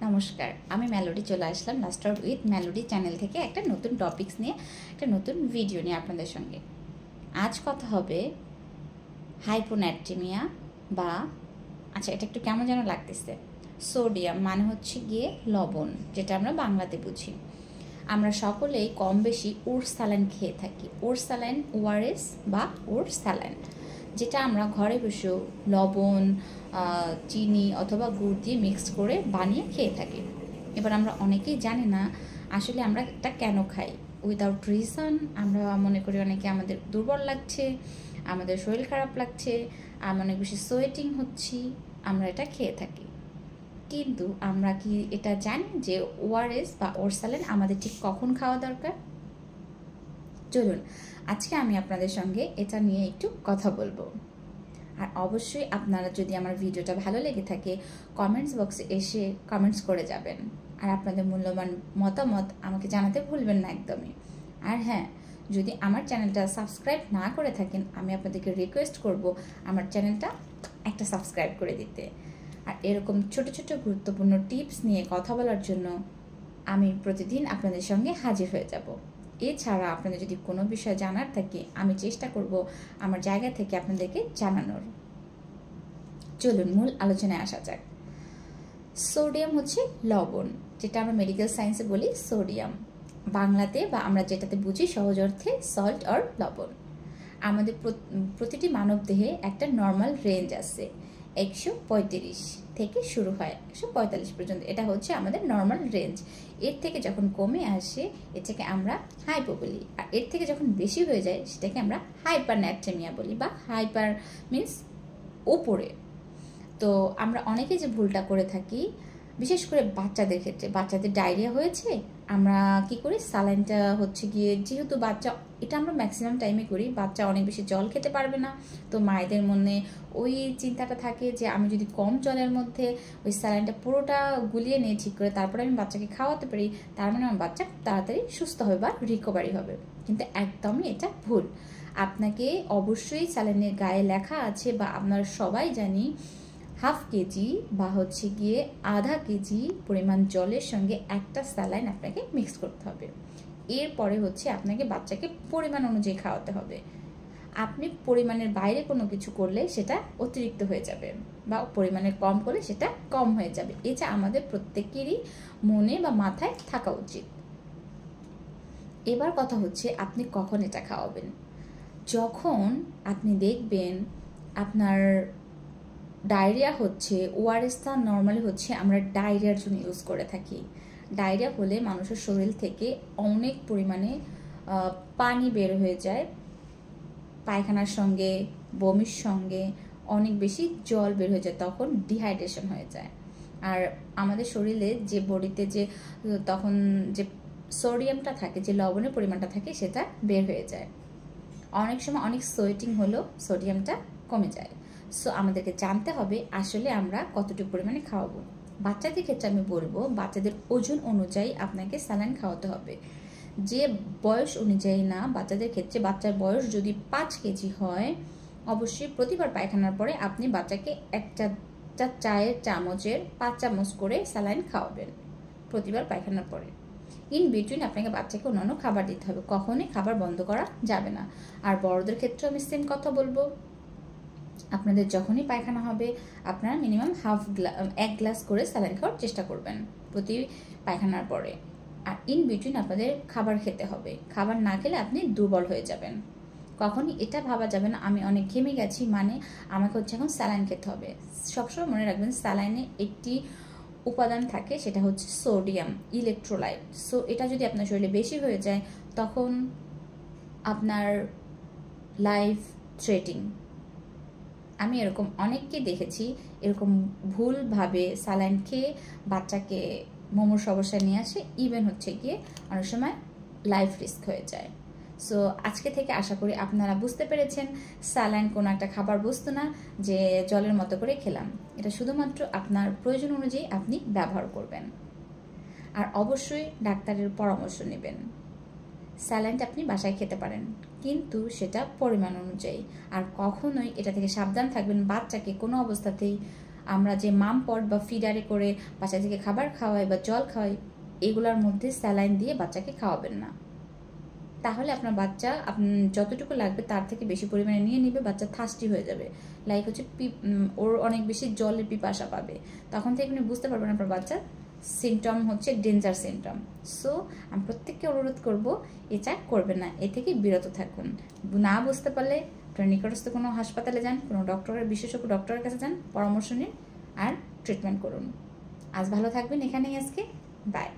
নমস্কার, আমি মেলোডি চলে আসলাম লাস্টার উইথ মেলোডি চ্যানেল থেকে একটা নতুন টপিকস নিয়ে, একটা নতুন ভিডিও নিয়ে আপনাদের সঙ্গে। আজ কথা হবে হাইপোন্যাট্রিমিয়া বা এটা একটু কেমন যেন লাগতেছে। সোডিয়াম মানে হচ্ছে গিয়ে লবণ, যেটা আমরা বাংলাতে বুঝি। আমরা সকলেই কম বেশি ওটস স্যালাইন খেয়ে থাকি। ওটস স্যালাইন, ওআরএস বা ওটস স্যালাইন, যেটা আমরা ঘরে বসেও লবণ, চিনি অথবা গুড় দিয়ে মিক্সড করে বানিয়ে খেয়ে থাকি। এবার আমরা অনেকেই জানি না আসলে আমরা এটা কেন খাই। উইদাউট রিজন আমরা মনে করি অনেকে আমাদের দুর্বল লাগছে, আমাদের শরীর খারাপ লাগছে, আমরা অনেক বেশি সোয়েটিং হচ্ছি, আমরা এটা খেয়ে থাকি। কিন্তু আমরা কি এটা জানি যে ওআরএস বা ওটস স্যালাইন আমাদের ঠিক কখন খাওয়া দরকার? চলুন আজকে আমি আপনাদের সঙ্গে এটা নিয়ে একটু কথা বলবো। আর অবশ্যই আপনারা যদি আমার ভিডিওটা ভালো লেগে থাকে কমেন্টস বক্সে এসে কমেন্টস করে যাবেন, আর আপনাদের মূল্যবান মতামত আমাকে জানাতে ভুলবেন না একদমই। আর হ্যাঁ, যদি আমার চ্যানেলটা সাবস্ক্রাইব না করে থাকেন, আমি আপনাদেরকে রিকোয়েস্ট করব আমার চ্যানেলটা একটা সাবস্ক্রাইব করে দিতে। আর এরকম ছোট ছোট গুরুত্বপূর্ণ টিপস নিয়ে কথা বলার জন্য আমি প্রতিদিন আপনাদের সঙ্গে হাজির হয়ে যাব। এছাড়া আপনাদের যদি কোনো বিষয় জানার থাকে, আমি চেষ্টা করব আমার জায়গা থেকে আপনাদেরকে জানানোর। চলুন মূল আলোচনায় আসা যাক। সোডিয়াম হচ্ছে লবণ, যেটা আমরা মেডিকেল সায়েন্সে বলি সোডিয়াম। বাংলাতে বা আমরা যেটাতে বুঝি সহজ অর্থে সল্ট অর লবণ। আমাদের প্রতিটি মানব দেহে একটা নর্মাল রেঞ্জ আছে, 135 থেকে শুরু হয় 145 পর্যন্ত। এটা হচ্ছে আমাদের নর্মাল রেঞ্জ। এর থেকে যখন কমে আসে এটাকে আমরা হাইপো বলি, আর এর থেকে যখন বেশি হয়ে যায় সেটাকে আমরা হাইপারন্যাট্রেমিয়া বলি, বা হাইপার মিন্স ওপরে। তো আমরা অনেকে যে ভুলটা করে থাকি, বিশেষ করে বাচ্চাদের ক্ষেত্রে, বাচ্চাদের ডায়রিয়া হয়েছে, আমরা কি করি, স্যালাইনটা হচ্ছে গিয়ে, যেহেতু বাচ্চা, এটা আমরা ম্যাক্সিমাম টাইমে করি, বাচ্চা অনেক বেশি জল খেতে পারবে না, তো মায়েদের মনে ওই চিন্তাটা থাকে যে আমি যদি কম জলের মধ্যে ওই স্যালাইনটা পুরোটা গুলিয়ে নিয়ে ঠিক করে তারপরে আমি বাচ্চাকে খাওয়াতে পারি, তার মানে আমার বাচ্চা তাড়াতাড়ি সুস্থ হবে বা রিকভারি হবে। কিন্তু একদমই এটা ভুল। আপনাকে অবশ্যই স্যালাইনের গায়ে লেখা আছে, বা আপনারা সবাই জানি, হাফ কেজি বা হচ্ছে গিয়ে আধা কেজি পরিমাণ জলের সঙ্গে একটা স্যালাইন আপনাকে মিক্স করতে হবে। এরপরে হচ্ছে আপনাকে বাচ্চাকে পরিমাণ অনুযায়ী খাওয়াতে হবে। আপনি পরিমাণের বাইরে কোনো কিছু করলে সেটা অতিরিক্ত হয়ে যাবে, বা পরিমাণের কম করলে সেটা কম হয়ে যাবে। এটা আমাদের প্রত্যেকেরই মনে বা মাথায় থাকা উচিত। এবার কথা হচ্ছে আপনি কখন এটা খাওয়াবেন। যখন আপনি দেখবেন আপনার ডায়রিয়া হচ্ছে, ওআরএসটা নর্মালি হচ্ছে আমরা ডায়রিয়ার জন্য ইউজ করে থাকি। ডায়রিয়া হলে মানুষের শরীর থেকে অনেক পরিমাণে পানি বের হয়ে যায়, পায়খানার সঙ্গে বমির সঙ্গে অনেক বেশি জল বের হয়ে যায়, তখন ডিহাইড্রেশন হয়ে যায়। আর আমাদের শরীরে যে বডিতে যে তখন যে সোডিয়ামটা থাকে, যে লবণের পরিমাণটা থাকে, সেটা বের হয়ে যায়। অনেক সময় অনেক সোয়েটিং হলেও সোডিয়ামটা কমে যায়। সো আমাদেরকে জানতে হবে আসলে আমরা কতটুকু পরিমাণে খাওয়াবো। বাচ্চাদের ক্ষেত্রে আমি বলবো, বাচ্চাদের ওজন অনুযায়ী আপনাকে স্যালাইন খাওয়াতে হবে, যে বয়স অনুযায়ী না। বাচ্চাদের ক্ষেত্রে বাচ্চার বয়স যদি 5 কেজি হয়, অবশ্যই প্রতিবার পায়খানার পরে আপনি বাচ্চাকে একটা চায়ের চামচের 5 চামচ করে স্যালাইন খাওয়াবেন প্রতিবার পায়খানার পরে। ইন বিটুইন আপনাকে বাচ্চাকে অন্যান্য খাবার দিতে হবে, কখনোই খাবার বন্ধ করা যাবে না। আর বড়দের ক্ষেত্রে আমি সেম কথা বলবো, আপনাদের যখনই পায়খানা হবে আপনারা মিনিমাম 1 গ্লাস করে স্যালাইন খাওয়ার চেষ্টা করবেন প্রতি পায়খানার পরে। আর ইন বিটুইন আপনাদের খাবার খেতে হবে, খাবার না খেলে আপনি দুর্বল হয়ে যাবেন। কখনই এটা ভাবা যাবে না আমি অনেক ঘেমে গেছি মানে আমাকে হচ্ছে এখন স্যালাইন খেতে হবে। সবসময় মনে রাখবেন স্যালাইনে একটি উপাদান থাকে, সেটা হচ্ছে সোডিয়াম ইলেকট্রোলাইট। সো এটা যদি আপনার শরীরে বেশি হয়ে যায় তখন আপনার লাইফ থ্রেটিং। আমি এরকম অনেককে দেখেছি এরকম ভুলভাবে স্যালাইন খেয়ে বাচ্চাকে মোমোর সমস্যা নিয়ে আসে, ইভেন হচ্ছে গিয়ে অনেক সময় লাইফ রিস্ক হয়ে যায়। সো আজকে থেকে আশা করি আপনারা বুঝতে পেরেছেন স্যালাইন কোনো একটা খাবার বস্তু না যে জলের মতো করে খেলাম। এটা শুধুমাত্র আপনার প্রয়োজন অনুযায়ী আপনি ব্যবহার করবেন, আর অবশ্যই ডাক্তারের পরামর্শ নেবেন। স্যালাইনটা আপনি বাসায় খেতে পারেন, কিন্তু সেটা পরিমাণ অনুযায়ী। আর কখনোই এটা থেকে সাবধান থাকবেন, বাচ্চাকে কোনো অবস্থাতেই আমরা যে মাম পট বা ফিডারে করে বাচ্চা থেকে খাবার খাওয়াই বা জল খাওয়াই, এগুলোর মধ্যে স্যালাইন দিয়ে বাচ্চাকে খাওয়াবেন না। তাহলে আপনার বাচ্চা যতটুকু লাগবে তার থেকে বেশি পরিমাণে নিয়ে নেবে, বাচ্চা থার্স্টি হয়ে যাবে, লাইক হচ্ছে ওর অনেক বেশি জলের পিপাসা পাবে। তখন থেকে আপনি বুঝতে পারবেন আপনার বাচ্চার সিমটম হচ্ছে ডেঞ্জার সিমটম। সো আমি প্রত্যেককে অনুরোধ করব এটা করবেন না, এ থেকে বিরত থাকুন। না বুঝতে পারলে আপনার নিকটস্থ কোনো হাসপাতালে যান, কোনো বিশেষজ্ঞ ডক্টরের কাছে যান, পরামর্শ নিন আর ট্রিটমেন্ট করুন। আজ ভালো থাকবেন, এখানেই আজকে বাই।